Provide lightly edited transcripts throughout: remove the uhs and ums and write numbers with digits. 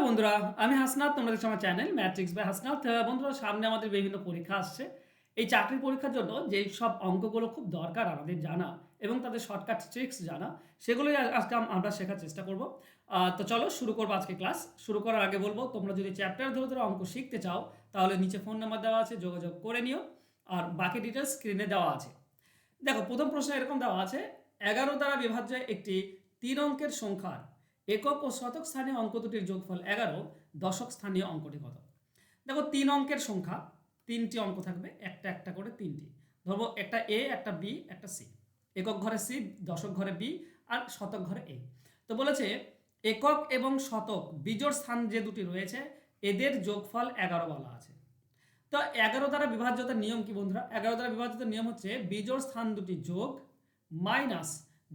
বন্ধুরা, আমি হাসনাত। তোমরা দেখছো আমার চ্যানেল ম্যাট্রিক্স বাই হাসনাত। বন্ধুরা, সামনে আমাদের বিভিন্ন পরীক্ষা আসছে। এই চাকরির পরীক্ষার জন্য যেই সব অঙ্কগুলো খুব দরকার আমাদের জানা এবং তাদের শর্টকাট ট্রিক্স জানা, সেগুলোই আজকে আমরা শেখার চেষ্টা করব। তো চলো শুরু করবো আজকে ক্লাস। শুরু করার আগে বলবো, তোমরা যদি চ্যাপ্টার ধরে ধরে অঙ্ক শিখতে চাও তাহলে নিচে ফোন নাম্বার দেওয়া আছে, যোগাযোগ করে নিও। আর বাকি ডিটেলস স্ক্রিনে দেওয়া আছে। দেখো, প্রথম প্রশ্ন এরকম দেওয়া আছে, 11 দ্বারা বিভাজ্য একটি 3 অঙ্কের সংখ্যার একক ও শতক স্থানীয় অঙ্ক দুটির যোগফল 11, দশক স্থানীয় অঙ্কটি কত? দেখো, 3 অঙ্কের সংখ্যা, 3টি অঙ্ক থাকবে, একটা একটা করে 3টি। ধরবো একটা এ, একটা বি, একটা সি। একক ঘরে সি, দশক ঘরে বি, আর শতক ঘরে এ। তো বলেছে একক এবং শতক বিজোড় স্থান যে দুটি রয়েছে এদের যোগফল 11 বলা আছে। তো 11 দ্বারা বিভাজ্যতার নিয়ম কি বন্ধুরা? 11 দ্বারা বিভাজ্যতার নিয়ম হচ্ছে বিজোড় স্থান দুটি যোগ মাইনাস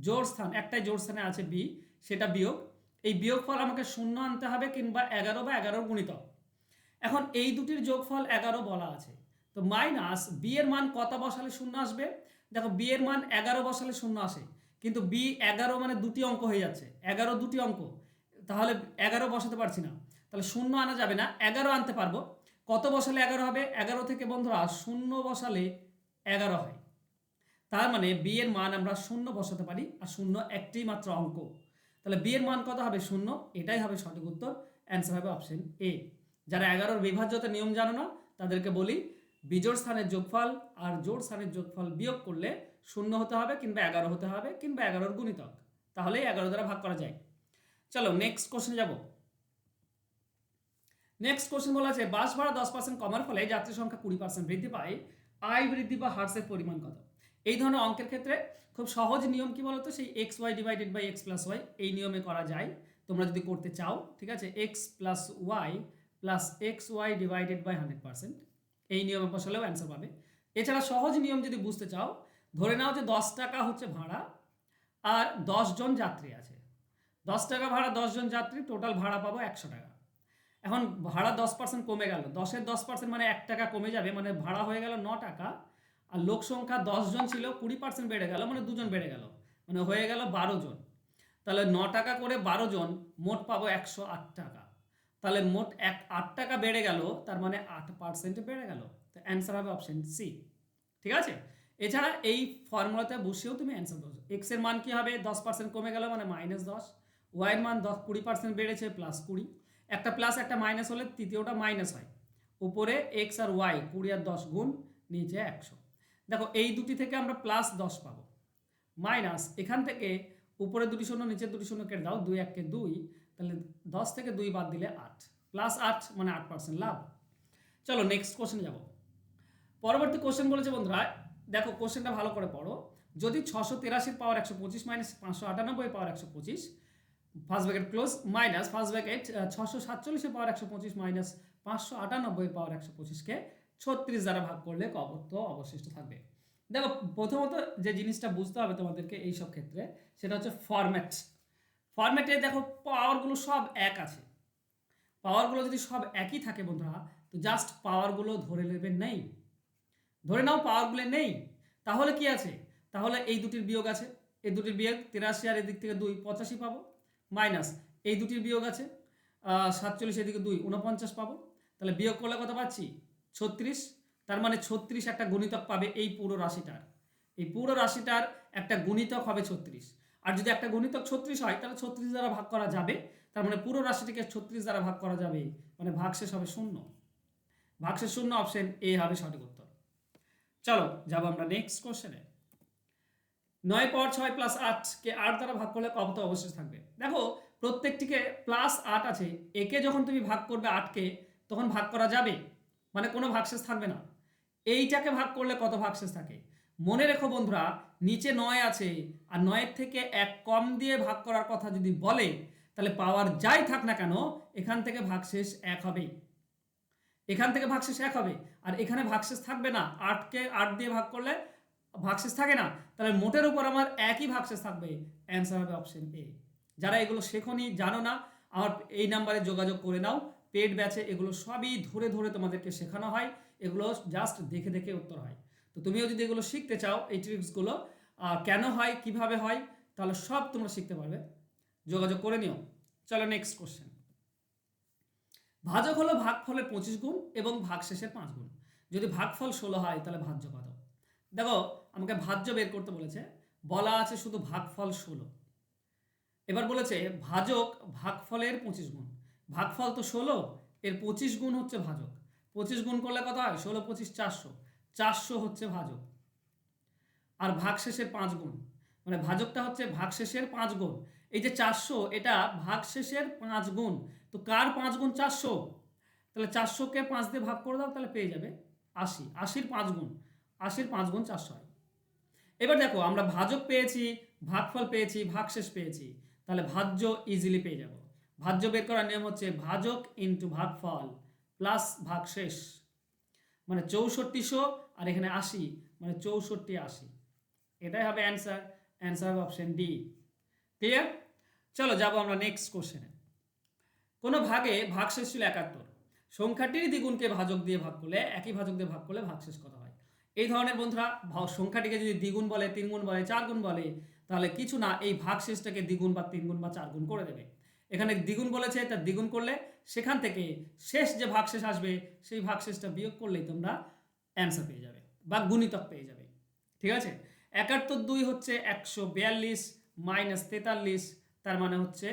জোড় স্থান, একটাই জোড় স্থানে আছে বি, সেটা বিয়োগ। এই বিয়োগফল আমাকে শূন্য আনতে হবে কিংবা 11 বা 11 গুণিতক। এখন এই দুটির যোগফল 11 বলা আছে। তো মাইনাস বি এর মান কত বসালে শূন্য আসবে? দেখো, বি এর মান 11 বসালে শূন্য আসে, কিন্তু বি 11 মানে দুটি অঙ্ক হয়ে যাচ্ছে, 11 দুটি অঙ্ক, তাহলে 11 বসাতে পারছি না, তাহলে শূন্য আনা যাবে না, 11 আনতে পারবো। কত বসালে 11 হবে? 11 থেকে বন্ধুরা শূন্য বসালে 11 হয়। তার মানে বি এর মান আমরা শূন্য বসাতে পারি, আর শূন্য একটি মাত্র অঙ্ক। তাহলে বি এর মান কত হবে? শূন্য। এটাই হবে সঠিক উত্তর। অ্যান্সার হবে অপশন এ। যারা 11-র বিভাজ্যতার নিয়ম জানো না তাদেরকে বলি, বিজোড় স্থানের যোগফল আর জোড় স্থানের যোগফল বিয়োগ করলে শূন্য হতে হবে কিংবা 11 হতে হবে কিংবা 11-র গুণিতক, তাহলেই 11 দ্বারা ভাগ করা যায়। চলো নেক্সট কোশ্চেন যাব। নেক্সট কোশ্চেন বলা আছে, বাস ভাড়া 10% কমার ফলে যাত্রী সংখ্যা 20% বৃদ্ধি পায়, আয় বৃদ্ধি বা হ্রাসের পরিমাণ কত? এই ধরনের অঙ্কের ক্ষেত্রে খুব সহজ নিয়ম কি বলতো? সেই X Y divided by X plus Y, এই নিয়মে করা যায় তোমরা যদি করতে চাও। ঠিক আছে, X plus Y plus X Y divided by 100%, এই নিয়মে বসালেও অ্যান্সার পাবে। এছাড়া সহজ নিয়ম যদি বুঝতে চাও, ধরে নাও যে 10 টাকা হচ্ছে ভাড়া আর 10 জন যাত্রী আছে। 10 টাকা ভাড়া, 10 জন যাত্রী, টোটাল ভাড়া পাবো 100 টাকা। এখন ভাড়া 10% কমে গেল, 10-এর 10% মানে 1 টাকা কমে যাবে, মানে ভাড়া হয়ে গেল 9 টাকা। আর লোক সংখ্যা 10 জন ছিল, 20% বেড়ে গেল, মানে 2 জন বেড়ে গেল, মানে হয়ে গেল 12 জন। তাহলে 9 টাকা করে 12 জন, মোট পাবো 108 টাকা। তাহলে মোট 8 টাকা বেড়ে গেল, তার মানে 8% বেড়ে গেল। তো অ্যান্সার হবে অপশন সি। ঠিক আছে, এছাড়া এই ফর্মুলাতে বসেও তুমি অ্যান্সার দাও। এক্স এর মান কি হবে? 10% কমে গেল মানে -10, ওয়াই এর মান 20% বেড়েছে +20, একটা প্লাস একটা মাইনাস হলে তৃতীয়টা মাইনাস হয়। উপরে এক্স আর ওয়াই 20 আর 10 গুণ, নিচে 100। দেখো, এই দুটি থেকে আমরা +10 পাবো, মাইনাস এখান থেকে উপরে দুটি শূন্য নিচে দুটি শূন্য কেটে দাও, 2 1 2, তাহলে 10 থেকে 2 বাদ দিলে 8, +8 মানে 8% লাভ। চলো নেক্সট কোশ্চেন যাব। পরবর্তী কোশ্চেন বলেছে বন্ধুরা, দেখো কোশ্চেনটা ভালো করে পড়ো। যদি 683 পাওয়ার 125 মাইনাস 598 পাওয়ার 125, first bracket close, minus first bracket 647 পাওয়ার 125 মাইনাস 598 পাওয়ার 125কে 36 দ্বারা ভাগ করলে কত অবশিষ্ট থাকবে? দেখো, প্রথমত যে জিনিসটা বুঝতে হবে তোমাদেরকে এই সব ক্ষেত্রে, সেটা হচ্ছে ফরম্যাট। ফরম্যাটে দেখো পাওয়ারগুলো সব এক আছে। পাওয়ারগুলো যদি সব একই থাকে বন্ধুরা, তো জাস্ট পাওয়ারগুলো ধরে নেবে নেই। ধরে নাও পাওয়ারগুলো নেই, তাহলে কি আছে? তাহলে এই দুটির বিয়োগ আছে, এই দুটির বিয়োগ 83 আর এদিক থেকে 2 85 পাবো, মাইনাস এই দুটির বিয়োগ আছে 47 এদিকে 2 49 পাবো। তাহলে বিয়োগ করলে কত পাচ্ছি? 36। তার মানে 36 একটা গুণিতক পাবে এই পুরো রাশিটার। এই পুরো রাশিটার একটা গুণিতক হবে 36। আর যদি একটা গুণিতক 36 হয় তাহলে 36 দ্বারা ভাগ করা যাবে। তার মানে পুরো রাশিটিকে 36 দ্বারা ভাগ করা যাবে, মানে ভাগশেষ হবে 0। ভাগশেষ 0, অপশন এ হবে সঠিক উত্তর। চলো যাব আমরা নেক্সট কোশ্চেনে। 9 পাওয়ার 6 প্লাস 8কে 8 দ্বারা ভাগ করলে কত অবশিষ্ট থাকবে? দেখো, প্রত্যেকটিকে +8 আছে, একে যখন তুমি ভাগ করবে 8কে, তখন ভাগ করা যাবে, মানে কোনো ভাগশেষ থাকবে না। এইটাকে ভাগ করলে কত ভাগশেষ থাকে? মনে রেখো বন্ধুরা, নিচে 9 আছে, আর 9-এর থেকে 1 কম দিয়ে ভাগ করার কথা যদি বলে, তাহলে পাওয়ার যাই থাক না কেন এখান থেকে ভাগশেষ 1 হবে। এখান থেকে ভাগশেষ 1 হবে, আর এখানে ভাগশেষ থাকবে না। 8কে 8 দিয়ে ভাগ করলে ভাগশেষ থাকে না, তাহলে মোটের উপর আমার একই ভাগশেষ থাকবে। অ্যান্সার হবে অপশন এ। যারা এগুলো শেখোনি, জানো না, আমার এই নাম্বারে যোগাযোগ করে নাও। পেড ব্যাচে এগুলো সবই ধরে ধরে তোমাদেরকে শেখানো হয়, এগুলো জাস্ট দেখে দেখে উত্তর হয়। তো তুমিও যদি এগুলো শিখতে চাও, এই ট্রিক্সগুলো কেন হয়, কিভাবে হয়, তাহলে সব তোমরা শিখতে পারবে, যোগাযোগ করে নিও। চলো নেক্সট কোশ্চেন। ভাজক হলো ভাগফলের 25 গুণ এবং ভাগশেষের 5 গুণ। যদি ভাগফল 16 হয় তাহলে ভাজ্য কত? দেখো আমাকে ভাজ্য বের করতে বলেছে, বলা আছে শুধু ভাগফল 16। এবার বলেছে ভাজক ভাগফলের 25 গুণ। ভাগফল তো 16, এর 25 গুণ হচ্ছে ভাজক। 25 গুণ করলে কত হয়? 16 25 400, 400 হচ্ছে ভাজক। আর ভাগশেষের 5 গুণ, মানে ভাজকটা হচ্ছে ভাগশেষের 5 গুণ। এই যে 400 এটা ভাগশেষের 5 গুণ, তো কার 5 গুণ? 400। তাহলে 400কে 5 দিয়ে ভাগ করে দাও, তাহলে পেয়ে যাবে 80। 80-র 5 গুণ, 80-র 5 গুণ 400 হয়। এবার দেখো আমরা ভাজক পেয়েছি, ভাগফল পেয়েছি, ভাগশেষ পেয়েছি, তাহলে ভাজ্য ইজিলি পেয়ে যাব। ভাজ্য বের করার নিয়ম হচ্ছে ভাজক ইন্টু ভাগফল প্লাস ভাগশেষ, মানে 6400 আর এখানে 80, মানে 64 80। এটাই হবে অ্যান্সার। অ্যান্সার হবে অপশন ডি। ক্লিয়ার? চলো যাবো আমরা নেক্সট কোশ্চেনে। কোনো ভাগে ভাগশেষ ছিল 71, সংখ্যাটির দ্বিগুণকে ভাজক দিয়ে ভাগ করলে, একই ভাজক দিয়ে ভাগ করলে ভাগশেষ কত হয়? এই ধরনের বন্ধুরা সংখ্যাটিকে যদি দ্বিগুণ বলে, 3 গুণ বলে, 4 গুণ বলে, তাহলে কিছু না, এই ভাগশেষটাকে দ্বিগুণ বা 3 গুণ বা 4 গুণ করে দেবে। এখানে দ্বিগুণ বলেছে, তার দ্বিগুণ করলে সেখান থেকে শেষ যে ভাগশেষ আসবে সেই ভাগশেষটা বিয়োগ করলেই তোমরা অ্যান্সার পেয়ে যাবে বা গুণিতক পেয়ে যাবে। ঠিক আছে? 71 হচ্ছে 142 মাইনাস 43, তার মানে হচ্ছে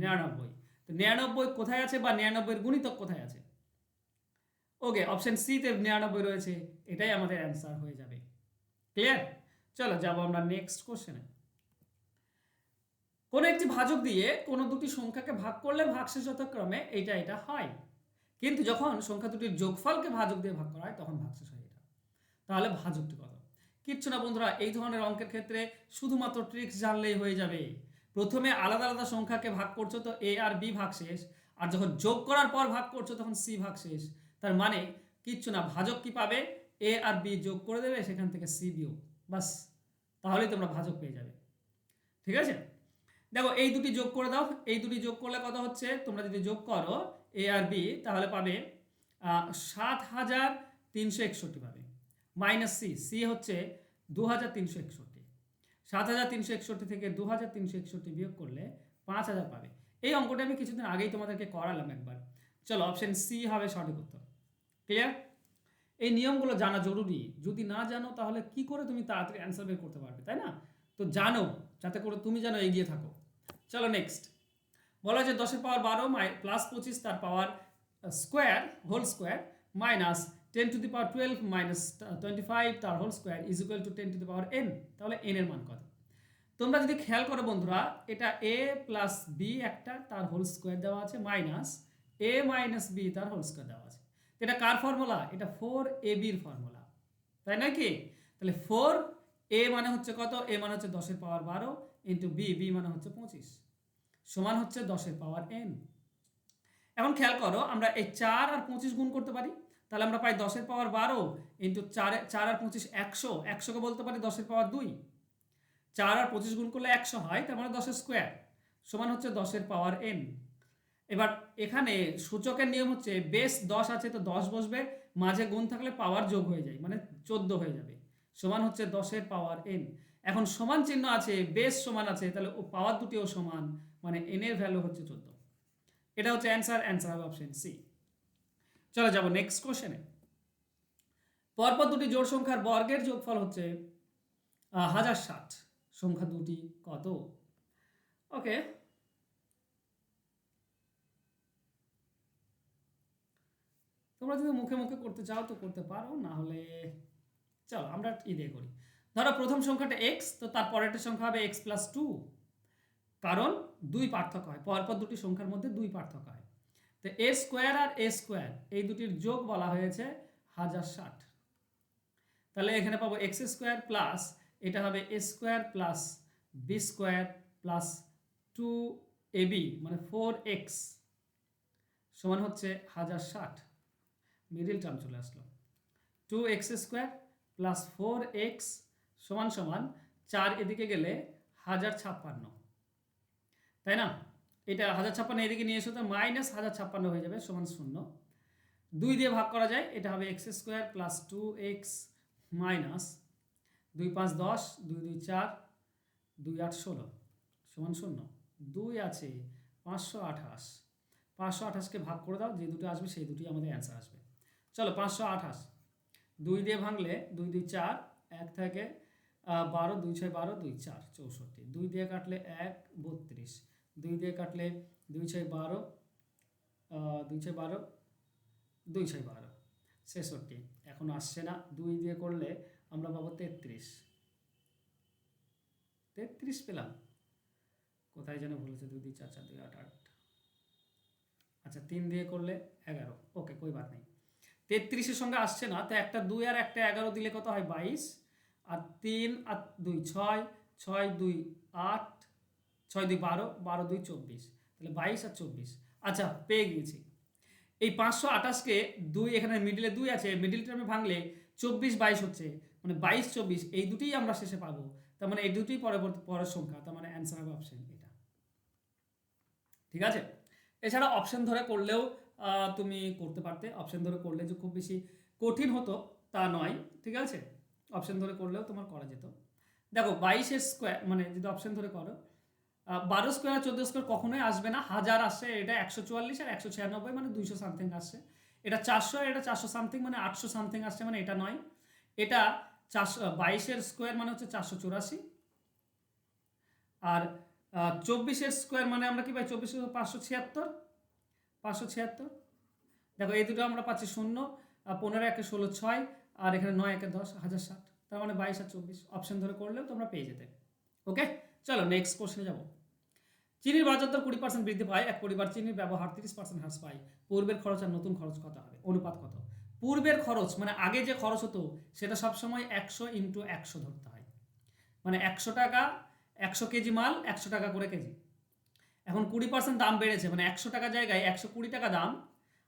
99। তো 99 কোথায় আছে বা 99-এর গুণিতক কোথায় আছে? ওকে, অপশন সি তে 99 রয়েছে, এটাই আমাদের অ্যান্সার হয়ে যাবে। ক্লিয়ার? চলো যাবো আমরা নেক্সট কোশ্চেনে। কোনো একটি ভাজক দিয়ে কোনো দুটি সংখ্যাকে ভাগ করলে ভাগশেষ যথাক্রমে এটা এটা হয়, কিন্তু যখন সংখ্যা দুটির যোগফলকে ভাজক দিয়ে ভাগ করা হয় তখন ভাগশেষ হয় এটা। তাহলে ভাজকটি কত? কিচ্ছু না বন্ধুরা, এই ধরনের অঙ্কের ক্ষেত্রে শুধুমাত্র ট্রিক্স জানলেই হয়ে যাবে। প্রথমে আলাদা আলাদা সংখ্যাকে ভাগ করছো তো এ আর বি ভাগশেষ, আর যখন যোগ করার পর ভাগ করছো তখন সি ভাগশেষ। তার মানে কিচ্ছু না, ভাজক কি পাবে? এ আর বি যোগ করে দেবে, সেখান থেকে সি বিয়োগ, বাস, তাহলেই তোমরা ভাজক পেয়ে যাবে। ঠিক আছে? দেখো এই দুটি যোগ করে দাও, এই দুটি যোগ করলে কত হচ্ছে? তোমরা যদি যোগ করো এ আর বি তাহলে পাবে 7361 পাবে, মাইনাস সি, সি হচ্ছে 2361। 7361 থেকে 2361 বিয়োগ করলে 5000 পাবে। এই অঙ্কটা আমি কিছুদিন আগেই তোমাদেরকে করালাম একবার। চলো অপশন সি হবে সঠিক উত্তর। ক্লিয়ার? এই নিয়মগুলো জানা জরুরি, যদি না জানো তাহলে কি করে তুমি তাড়াতাড়ি অ্যান্সার বের করতে পারবে, তাই না? তো জানো, যাতে করে তুমি যেন এগিয়ে থাকো। চলো নেক্সট। বলা যে 10-এর পাওয়ার 12 প্লাস 25 তার power square whole square minus 10 to the power 12 minus 25 তার whole square is equal to 10 to the power n। তাহলে n এর মান কত? তোমরা যদি খেয়াল করো বন্ধুরা, এটা a প্লাস বি একটা তার হোল স্কোয়ার দেওয়া আছে মাইনাস a মাইনাস বি তার হোল স্কোয়ার দেওয়া আছে। এটা কার ফর্মুলা? এটা 4ab এর ফর্মুলা, তাই নয় কি? তাহলে 4a মানে হচ্ছে কত? a মানে হচ্ছে 10-এর পাওয়ার 12 ইন্টু b, b মানে হচ্ছে 25, সমান হচ্ছে 10-এর পাওয়ার n। এখন খেয়াল করো, আমরা এই 4 আর 25 গুণ করতে পারি, তাহলে আমরা পাই 10-এর পাওয়ার 12 ইন্টু 4 আর 25 100, 100কে বলতে পারি 10-এর পাওয়ার 2। 4 আর 25 গুণ করলে 100 হয়, তার মানে 10-এর স্কোয়ার সমান হচ্ছে 10-এর পাওয়ার n। এবার এখানে সূচকের নিয়ম হচ্ছে বেস 10 আছে তো 10 বসবে, মাঝে গুণ থাকলে পাওয়ার যোগ হয়ে যায়, মানে 14 হয়ে যাবে, সমান হচ্ছে 10-এর পাওয়ার n। এখন সমান চিহ্ন আছে, বেস সমান আছে, তাহলে ও পাওয়ার দুটিও সমান, মানে n এর ভ্যালু হচ্ছে 14। এটা হচ্ছে অ্যান্সার। অ্যান্সার হবে অপশন সি। চলো যাবো নেক্সট কোশ্চেনে। পরপর দুটি জোড় সংখ্যার বর্গের যোগফল হচ্ছে 1060, সংখ্যা দুটি কত? ওকে, তোমরা যদি মুখে মুখে করতে চাও তো করতে পারো, না হলে চলো আমরা দিয়ে করি। ধরো প্রথম সংখ্যাটা x, তো তার পরেরটা সংখ্যা হবে x প্লাস 2, কারণ দুই পার্থক্য হয়, পরপর দুটি সংখ্যার মধ্যে দুই পার্থক্য হয়। তো এ স্কোয়ার আর এ স্কোয়ার এই দুটির যোগ বলা হয়েছে 1060। তাহলে এখানে পাবো এক্স স্কোয়ার প্লাস, এটা হবে A square plus B square plus 2ab মানে 4x সমান হচ্ছে 1060। মিডিল টার্ম চলে আসলো, 2x স্কোয়ার প্লাস 4x সমান সমান 4 এদিকে গেলে 1056, তাই না? এটা 1056 এদিকে নিয়ে এসে তো মাইনাস 1056 হয়ে যাবে, সমান 0। 2 দিয়ে ভাগ করা যায়, এটা হবে x square plus 2x minus 2 5 10, 2 2 4, 2 8 16 সমান 0। 2 আছে 528, 528কে ভাগ করে দাও, যে দুটো আসবে সেই দুটোই আমাদের অ্যান্সার আসবে। চলো 528 2 দিয়ে ভাঙলে 2 2 4, 1 থাকে 12, 2 6 12, 2 4 64, 2 দিয়ে কাটলে 1 32, 2 দিয়ে কাটলে 2 6 12, 2 6 12, 2 6 12 66, এখন আসছে না। 2 দিয়ে করলে আমরা পাবো 33, 33 পেলাম, কোথায় যেন ভুলেছে, 2 2 4 4 2 8 8, আচ্ছা 3 দিয়ে করলে 11, ওকে কই বাত নেই। 33-এর সঙ্গে আসছে না, তো একটা 2 আর একটা 11 দিলে কত হয় 22, আর 3 আর 2 6, 6 2 8, 6 2 12, 12 2 24, তাহলে 22 আর 24। আচ্ছা পেয়ে গিয়েছি। এই 528কে 2, এখানে মিডিলে 2 আছে, মিডিল টার্মে ভাঙলে 24 22 হচ্ছে, মানে 22 24 এই দুটোই আমরা শেষে পাবো। তার মানে এই দুটোই পরের সংখ্যা, তার মানে অ্যান্সার হবে অপশন এটা। ঠিক আছে, এছাড়া অপশন ধরে করলেও তুমি করতে পারতে। অপশন ধরে করলে যে খুব বেশি কঠিন হতো তা নয়, ঠিক আছে, অপশন ধরে করলেও তোমার করা যেত। দেখো 22 স্কোয়ার মানে যদি অপশন ধরে করো, 12 স্কোয়ার 14 স্কোয়ার কখনোই আসবে না, 1000 আসছে, এটা 144 আর 196 মানে 200 সামথিং আসছে। এটা 400 আর এটা 400 সামথিং মানে 800 সামথিং আসছে, মানে এটা নয়। এটা 22 স্কোয়ার মানে হচ্ছে 484, আর 24 স্কোয়ার মানে আমরা কি পাই 24 576, 576। দেখো এই দুটো আমরা পাচ্ছি 0, 15 1 16 6, আর এখানে 9 1 10, 1060, তার মানে 22 আর 24 অপশন ধরে করলেও তোমরা পেয়ে যেতে। ওকে, চলো নেক্সট কোশ্চেনে যাবো। চিনির বাজার দর 20% বৃদ্ধি পায়, এক পরিবার চিনির ব্যবহার 30% হ্রাস পায়, পূর্বের খরচ আর নতুন খরচ কত হবে, অনুপাত কত? পূর্বের খরচ মানে আগে যে খরচ হতো সেটা সবসময় 100 × 100 ধরতে হয়, মানে 100 টাকা, 100 কেজি মাল 100 টাকা করে কেজি। এখন 20% দাম বেড়েছে, মানে 100 টাকা জায়গায় 120 টাকা দাম,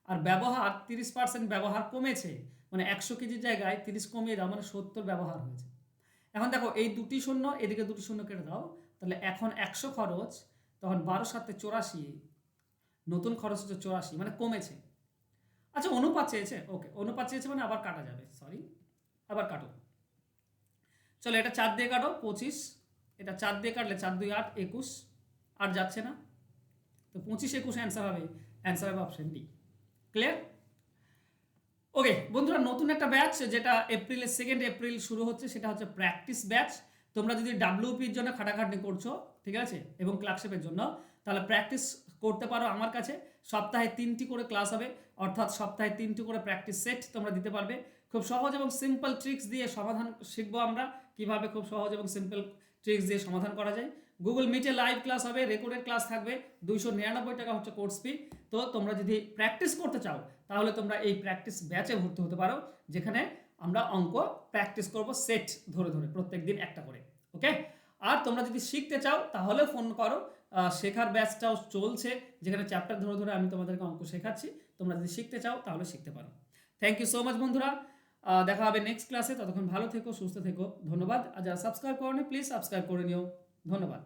আর ব্যবহার 30% ব্যবহার কমেছে, মানে 100 কেজির জায়গায় 30 কমিয়ে দাও, মানে 70 ব্যবহার হয়েছে। এখন দেখো এই দুটি শূন্য, এদিকে দুটি শূন্য কেটে দাও, তাহলে এখন 100 খরচ, তখন 12 7 84, নতুন খরচ হচ্ছে 84, মানে কমেছে। আচ্ছা অনুপাত চেয়েছে, ওকে অনুপাত চেয়েছে মানে আবার কাটা যাবে, সরি আবার কাটো। চলো এটা 4 দিয়ে কাটো 25, এটা 4 দিয়ে কাটলে 4 2 8 21, আর যাচ্ছে না, তো 25 21 অ্যান্সার হবে, অ্যান্সার হবে অপশন ডি। ক্লিয়ার? ওকে বন্ধুরা, নতুন একটা ব্যাচ যেটা এপ্রিলের 2 এপ্রিল শুরু হচ্ছে, সেটা হচ্ছে প্র্যাকটিস ব্যাচ। তোমরা যদি ডাব্লিউপির জন্য খাটাখাটনি করছো, ঠিক আছে, এবং ক্লার্কশিপের জন্য, তাহলে প্র্যাকটিস করতে পারো আমার কাছে। সপ্তাহে 3টি করে ক্লাস হবে, অর্থাৎ সপ্তাহে 3টি করে প্র্যাকটিস সেট তোমরা দিতে পারবে। খুব সহজ এবং সিম্পল ট্রিক্স দিয়ে সমাধান শিখবো আমরা, কিভাবে খুব সহজ এবং সিম্পল ট্রিক্স দিয়ে সমাধান করা যায়। গুগল মিটে লাইভ ক্লাস হবে, রেকর্ডেড ক্লাস থাকবে, 299 টাকা হচ্ছে কোর্স ফি। তো তোমরা যদি প্র্যাকটিস করতে চাও তাহলে তোমরা এই প্র্যাকটিস ব্যাচে ভর্তি হতে পারো, যেখানে আমরা অঙ্ক প্র্যাকটিস করব সেট ধরে ধরে প্রত্যেক দিন একটা করে। ওকে, আর তোমরা যদি শিখতে চাও তাহলে ফোন করো, শেখার ব্যাচটাও চলছে, যেখানে চ্যাপ্টার ধরে ধরে আমি তোমাদেরকে অঙ্ক শেখাচ্ছি। তোমরা যদি শিখতে চাও তাহলে শিখতে পারো। থ্যাংক ইউ সো মাচ বন্ধুরা, দেখা হবে নেক্সট ক্লাসে। ততক্ষণ ভালো থেকো, সুস্থ থেকো, ধন্যবাদ। আর যারা সাবস্ক্রাইব করোনি প্লিজ সাবস্ক্রাইব করে নিও, ধন্যবাদ।